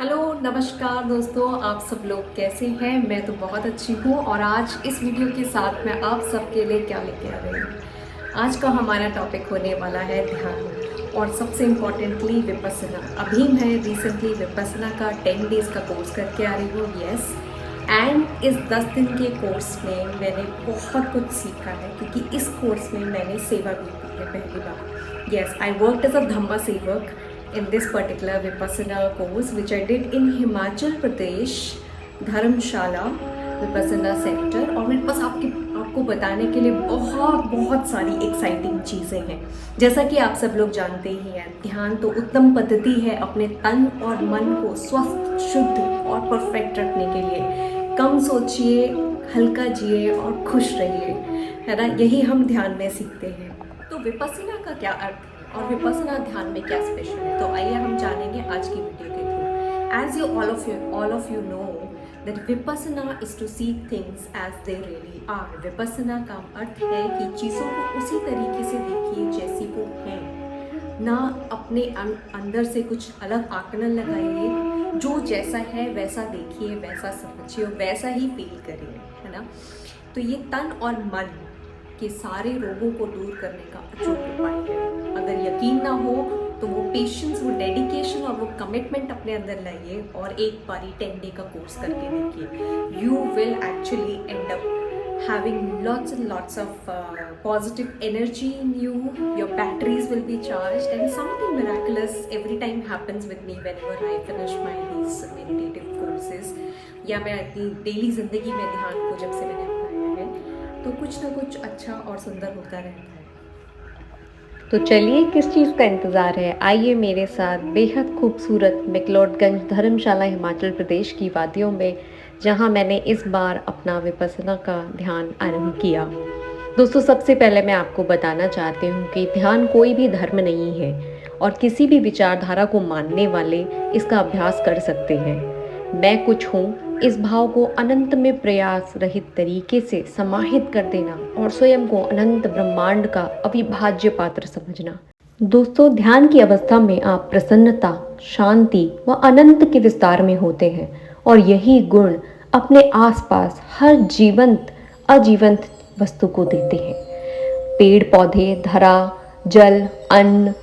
Hello नमस्कार दोस्तों, आप सब लोग कैसे हैं। मैं तो बहुत अच्छी हूँ और आज इस वीडियो के साथ मैं आप सबके लिए क्या लेके आ रही हूँ। आज का हमारा टॉपिक होने वाला है ध्यान और सबसे इम्पॉर्टेंटली विपස්සना। अभी मैं रिसेंटली विपස්සना का 10 डेज़ का कोर्स करके आ रही हूँ। यस, एंड इस 10 दिन के कोर्स में मैंने बहुत कुछ सीखा है क्योंकि इस कोर्स में मैंने सेवा भी की है पहली बार। Yes, I worked as a Dhamma sevak in this particular Vipassana course which I did in Himachal Pradesh, Dharamshala Vipassana centre. और मेरे पास आपको बताने के लिए बहुत बहुत सारी एक्साइटिंग चीज़ें हैं। जैसा कि आप सब लोग जानते ही हैं, ध्यान तो उत्तम पद्धति है अपने तन और मन को स्वस्थ, शुद्ध और परफेक्ट रखने के लिए। कम सोचिए, हल्का जिए और खुश रहिए, है ना। यही हम ध्यान में सीखते हैं। तो विपස්සना का क्या अर्थ है और विपස්සना ध्यान में क्या स्पेशल है, तो आइए हम जानेंगे आज की वीडियो के थ्रू। As you all of you know that Vipassana is to see things as they really are. Vipassana का अर्थ है कि चीज़ों को उसी तरीके से देखिए जैसी वो हैं, ना अपने अंदर से कुछ अलग आकलन लगाइए। जो जैसा है वैसा देखिए, वैसा समझिए और वैसा ही फील करिए, है ना। तो ये तन और मन के सारे रोगों को दूर करने का अचूक उपाय है। अगर यकीन ना हो तो वो पेशेंस, वो डेडिकेशन और वो कमिटमेंट अपने अंदर लाइए और एक बारी 10 डे का कोर्स करके देखिए। You will actually and up having lots and lots of positive energy in you. Your batteries will be charged and something miraculous every time happens with me whenever I finish my these meditative courses, या मैं अपनी daily ज़िंदगी में ध्यान को जब से मैंने अपनाया है तो कुछ ना कुछ अच्छा और सुंदर होता रहता है। तो चलिए, किस चीज़ का इंतज़ार है, आइए मेरे साथ बेहद खूबसूरत मैक्लोडगंज धर्मशाला हिमाचल प्रदेश की वादियों में, जहां मैंने इस बार अपना विपස්සना का ध्यान आरंभ किया। दोस्तों, सबसे पहले मैं आपको बताना चाहती हूं कि ध्यान कोई भी धर्म नहीं है और किसी भी विचारधारा को मानने वाले इसका अभ्यास कर सकते हैं। मैं कुछ हूँ, इस भाव को अनंत में प्रयास रहित तरीके से समाहित कर देना और स्वयं को अनंत ब्रह्मांड का अविभाज्य पात्र समझना। दोस्तों, ध्यान की अवस्था में आप प्रसन्नता, शांति व अनंत के विस्तार में होते हैं और यही गुण अपने आसपास हर जीवंत अजीवंत वस्तु को देते हैं। पेड़ पौधे, धरा, जल, अन्न,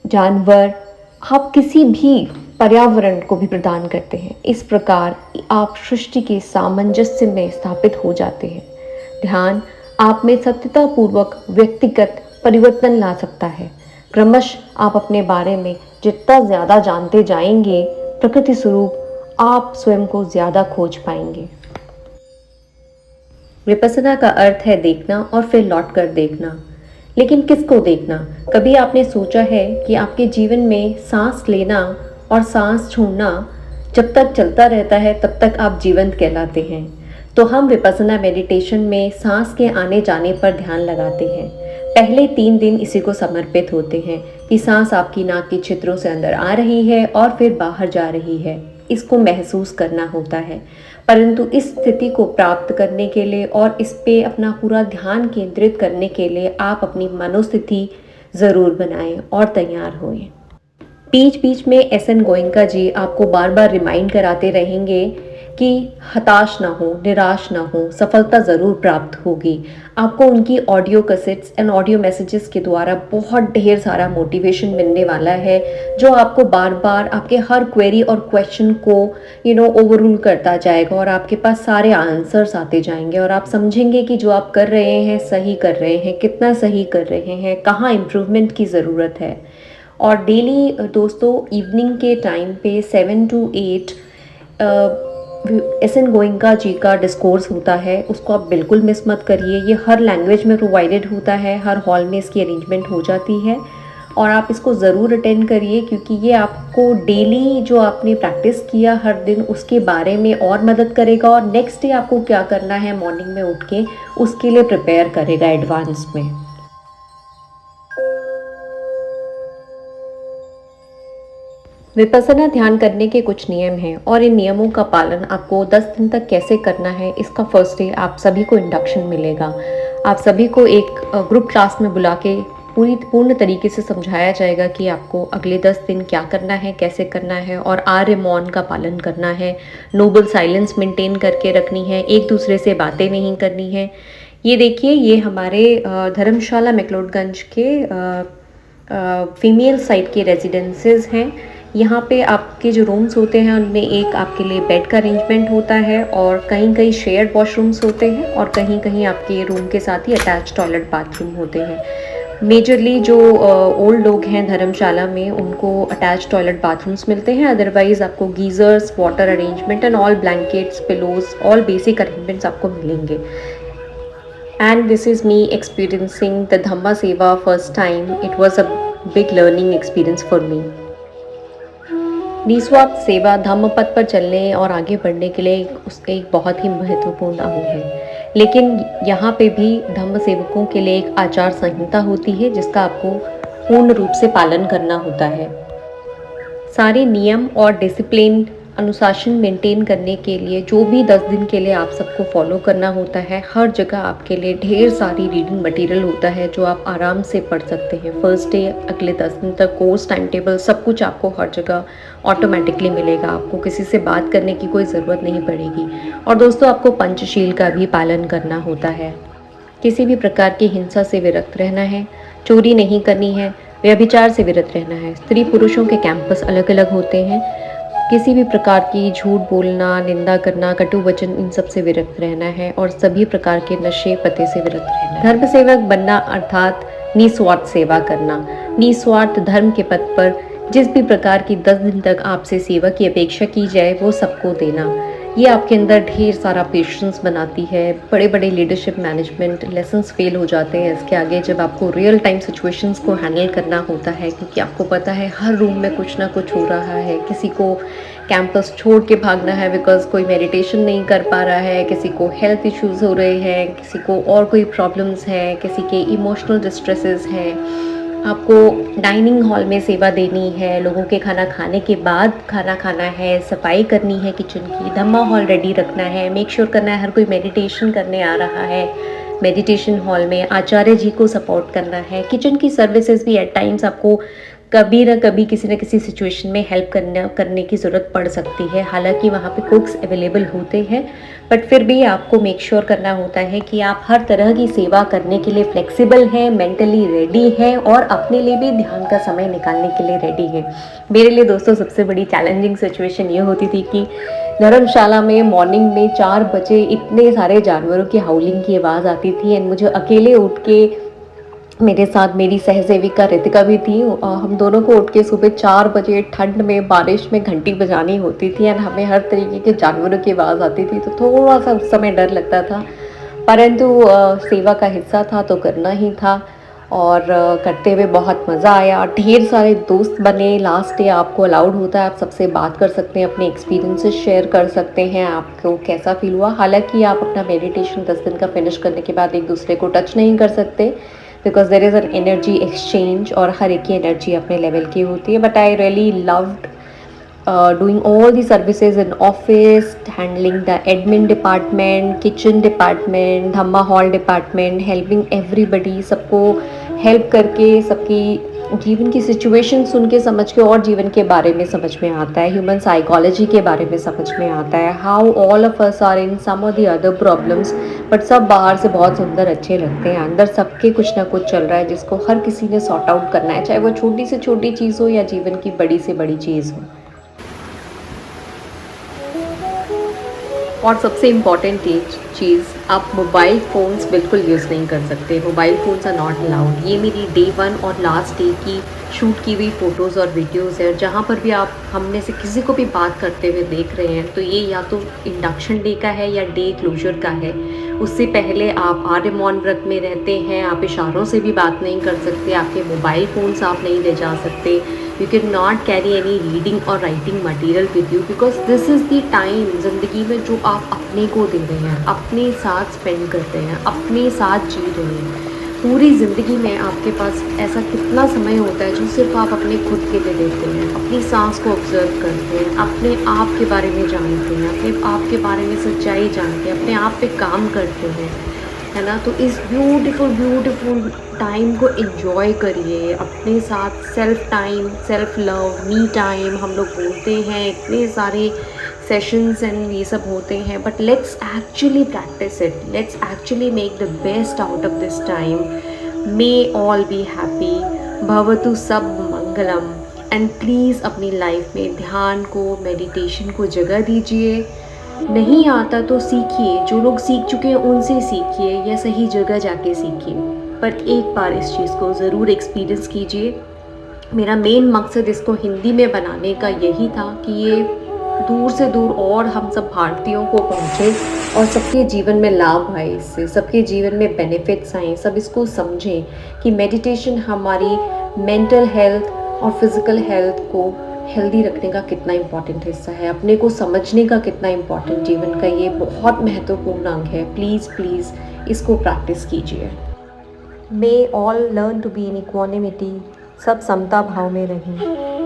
जानवर, आप किसी भी पर्यावरण को भी प्रदान करते हैं। इस प्रकार आप सृष्टि के सामंजस्य में स्थापित हो जाते हैं। ध्यान आप में सत्यतापूर्वक व्यक्तिगत परिवर्तन ला सकता है। क्रमश आप अपने बारे में जितना ज़्यादा जानते जाएंगे, प्रकृति स्वरूप आप स्वयं को ज़्यादा खोज पाएंगे। विपස්සना का अर्थ है देखना और फिर लौट कर देखना। लेकिन किसको देखना? कभी आपने सोचा है कि आपके जीवन में सांस लेना और सांस छोड़ना जब तक चलता रहता है तब तक आप जीवंत कहलाते हैं। तो हम विपස්සना मेडिटेशन में सांस के आने जाने पर ध्यान लगाते हैं। पहले 3 दिन इसी को समर्पित होते हैं कि सांस आपकी नाक के छिद्रों से अंदर आ रही है और फिर बाहर जा रही है। इसको महसूस करना होता है। परंतु इस स्थिति को प्राप्त करने के लिए और इस पे अपना पूरा ध्यान केंद्रित करने के लिए आप अपनी मनोस्थिति ज़रूर बनाएं और तैयार होएं। बीच बीच में एस.एन. गोयनका जी आपको बार बार रिमाइंड कराते रहेंगे कि हताश ना हो, निराश ना हो, सफलता ज़रूर प्राप्त होगी। आपको उनकी audio cassettes and audio messages के द्वारा बहुत ढेर सारा मोटिवेशन मिलने वाला है, जो आपको बार बार आपके हर क्वेरी और क्वेश्चन को ओवररूल करता जाएगा और आपके पास सारे आंसर्स आते जाएंगे और आप समझेंगे कि जो आप कर रहे हैं सही कर रहे हैं, कितना सही कर रहे हैं, कहाँ इम्प्रूवमेंट की ज़रूरत है। और डेली दोस्तों इवनिंग के टाइम पे 7 to 8 एस.एन. गोयनका जी का डिस्कोर्स होता है। उसको आप बिल्कुल मिस मत करिए। ये हर लैंग्वेज में प्रोवाइडेड होता है, हर हॉल में इसकी अरेंजमेंट हो जाती है और आप इसको ज़रूर अटेंड करिए, क्योंकि ये आपको डेली जो आपने प्रैक्टिस किया हर दिन उसके बारे में और मदद करेगा और नेक्स्ट डे आपको क्या करना है मॉर्निंग में उठ के उसके लिए प्रिपेयर करेगा एडवांस में। विपස්සना ध्यान करने के कुछ नियम हैं और इन नियमों का पालन आपको 10 दिन तक कैसे करना है, इसका फर्स्ट डे आप सभी को इंडक्शन मिलेगा। आप सभी को एक ग्रुप क्लास में बुला के पूर्ण तरीके से समझाया जाएगा कि आपको अगले 10 दिन क्या करना है, कैसे करना है, और आर्य मौन का पालन करना है, नोबल साइलेंस मेंटेन करके रखनी है, एक दूसरे से बातें नहीं करनी है। ये देखिए, ये हमारे धर्मशाला मैक्लोडगंज के फीमेल साइड के रेजिडेंसेस हैं। यहाँ पे आपके जो रूम्स होते हैं उनमें एक आपके लिए बेड का अरेंजमेंट होता है, और कहीं कहीं शेयर्ड वॉशरूम्स होते हैं, और कहीं कहीं आपके रूम के साथ ही अटैच टॉयलेट बाथरूम होते हैं। मेजरली जो ओल्ड लोग हैं धर्मशाला में, उनको अटैच टॉयलेट बाथरूम्स मिलते हैं। अदरवाइज़ आपको geysers, water arrangement and all blankets, pillows, all basic arrangements आपको मिलेंगे। And this is me experiencing the Dhamma Seva first time. It was a big learning experience for me. निस्वार्थ सेवा धम्म पथ पर चलने और आगे बढ़ने के लिए उसका एक बहुत ही महत्वपूर्ण अंग है। लेकिन यहाँ पे भी धम्म सेवकों के लिए एक आचार संहिता होती है जिसका आपको पूर्ण रूप से पालन करना होता है। सारे नियम और डिसिप्लिन, अनुशासन मेंटेन करने के लिए जो भी 10 दिन के लिए आप सबको फॉलो करना होता है, हर जगह आपके लिए ढेर सारी रीडिंग मटेरियल होता है जो आप आराम से पढ़ सकते हैं। फर्स्ट डे अगले 10 दिन तक कोर्स, टाइम टेबल, सब कुछ आपको हर जगह ऑटोमेटिकली मिलेगा। आपको किसी से बात करने की कोई ज़रूरत नहीं पड़ेगी। और दोस्तों, आपको पंचशील का भी पालन करना होता है। किसी भी प्रकार की हिंसा से विरक्त रहना है, चोरी नहीं करनी है, व्यभिचार से विरत रहना है। स्त्री पुरुषों के कैंपस अलग अलग होते हैं। किसी भी प्रकार की झूठ बोलना, निंदा करना, कटु वचन, इन सब से विरक्त रहना है, और सभी प्रकार के नशे पते से विरत रहना है। धर्म सेवक बनना अर्थात निस्वार्थ सेवा करना। निस्वार्थ धर्म के पथ पर जिस भी प्रकार की 10 दिन तक आपसे सेवा की अपेक्षा की जाए वो सबको देना। ये आपके अंदर ढेर सारा पेशेंस बनाती है। बड़े बड़े लीडरशिप मैनेजमेंट लेसन्स फेल हो जाते हैं इसके आगे, जब आपको रियल टाइम सिचुएशंस को हैंडल करना होता है, क्योंकि आपको पता है हर रूम में कुछ ना कुछ हो रहा है। किसी को कैंपस छोड़ के भागना है बिकॉज कोई मेडिटेशन नहीं कर पा रहा है, किसी को हेल्थ इश्यूज़ हो रहे हैं, किसी को और कोई प्रॉब्लम्स हैं, किसी के इमोशनल डिस्ट्रेसेस हैं। आपको डाइनिंग हॉल में सेवा देनी है, लोगों के खाना खाने के बाद खाना खाना है, सफाई करनी है किचन की, धम्मा हॉल रेडी रखना है, मेक श्योर करना है हर कोई मेडिटेशन करने आ रहा है, मेडिटेशन हॉल में आचार्य जी को सपोर्ट करना है। किचन की सर्विसेज भी एट टाइम्स आपको कभी ना कभी किसी न किसी सिचुएशन में हेल्प करने की ज़रूरत पड़ सकती है। हालांकि वहाँ पे कुक्स अवेलेबल होते हैं, बट फिर भी आपको मेक श्योर करना होता है कि आप हर तरह की सेवा करने के लिए फ्लेक्सिबल हैं, मेंटली रेडी हैं, और अपने लिए भी ध्यान का समय निकालने के लिए रेडी हैं। मेरे लिए दोस्तों सबसे बड़ी चैलेंजिंग सिचुएशन ये होती थी कि धर्मशाला में मॉर्निंग में 4 बजे इतने सारे जानवरों की हाउलिंग की आवाज़ आती थी, एंड मुझे अकेले उठ के, मेरे साथ मेरी सहसेविका रितिका भी थी, हम दोनों को उठ के सुबह 4 बजे ठंड में बारिश में घंटी बजानी होती थी, एंड हमें हर तरीके के जानवरों की आवाज़ आती थी। तो थोड़ा सा उस समय डर लगता था, परंतु सेवा का हिस्सा था तो करना ही था, और करते हुए बहुत मज़ा आया। ढेर सारे दोस्त बने। लास्ट डे आपको अलाउड होता है, आप सबसे बात कर सकते हैं, अपने एक्सपीरियंसेस शेयर कर सकते हैं, आपको कैसा फील हुआ। हालांकि आप अपना मेडिटेशन 10 दिन का फिनिश करने के बाद एक दूसरे को टच नहीं कर सकते, because there is an energy exchange, और हर एक की एनर्जी अपने लेवल की होती है। But I really loved doing all the services in office, handling the admin department, kitchen department, Dhamma hall department, helping everybody, सबको हेल्प करके, सबकी जीवन की सिचुएशन सुन के, समझ के, और जीवन के बारे में समझ में आता है, ह्यूमन साइकोलॉजी के बारे में समझ में आता है, how all of us are in some of the other problems, but सब बाहर से बहुत सुंदर अच्छे लगते हैं, अंदर सबके कुछ ना कुछ चल रहा है जिसको हर किसी ने सॉर्ट आउट करना है, चाहे वो छोटी से छोटी चीज़ हो या जीवन की बड़ी से बड़ी चीज़ हो। और सबसे इम्पॉर्टेंट चीज़, आप मोबाइल फ़ोन्स बिल्कुल यूज़ नहीं कर सकते। Mobile phones are not allowed. ये मेरी डे 1 और लास्ट डे की शूट की हुई फ़ोटोज़ और वीडियोज़ है। जहाँ पर भी आप हम में से किसी को भी बात करते हुए देख रहे हैं, तो ये या तो इंडक्शन डे का है या डे क्लोजर का है। उससे पहले आप आर्य मौन व्रत में रहते हैं, आप इशारों से भी बात नहीं कर सकते, आपके मोबाइल फ़ोन्स आप नहीं ले जा सकते। You can not carry any reading और writing material with you, because this is the time ज़िंदगी में जो आप अपने को दे रहे हैं, अपने साथ स्पेंड करते हैं, अपने साथ जी रहे हैं। पूरी ज़िंदगी में आपके पास ऐसा कितना समय होता है जो सिर्फ आप अपने खुद के लिए देते हैं, अपनी सांस को ऑब्जर्व करते हैं, अपने आप के बारे में जानते हैं, अपने आप के बारे में सच्चाई जानते हैं, अपने आप पे काम करते हैं, है ना। तो इस ब्यूटीफुल टाइम को एंजॉय करिए, अपने साथ self time, self love, me time हम लोग बोलते हैं, इतने सारे सेशंस एंड ये सब होते हैं, but let's actually practice it, let's actually make the best out of this time. May all be happy, भवतु सब मंगलम। एंड प्लीज़ अपनी लाइफ में ध्यान को, मेडिटेशन को जगह दीजिए। नहीं आता तो सीखिए, जो लोग सीख चुके हैं उनसे सीखिए या सही जगह जाके सीखिए, पर एक बार इस चीज़ को ज़रूर एक्सपीरियंस कीजिए। मेरा मेन मकसद इसको हिंदी में बनाने का यही था कि ये दूर से दूर और हम सब भारतीयों को पहुँचे और सबके जीवन में लाभ आए, इससे सबके जीवन में बेनिफिट्स आए, सब इसको समझें कि मेडिटेशन हमारी मेंटल हेल्थ और फिज़िकल हेल्थ को हेल्दी रखने का कितना इम्पॉर्टेंट हिस्सा है, अपने को समझने का कितना इम्पॉर्टेंट जीवन का ये बहुत महत्वपूर्ण अंग है। प्लीज़ प्लीज़ इसको प्रैक्टिस कीजिए। May all learn to be in equanimity, सब समता भाव में रहें।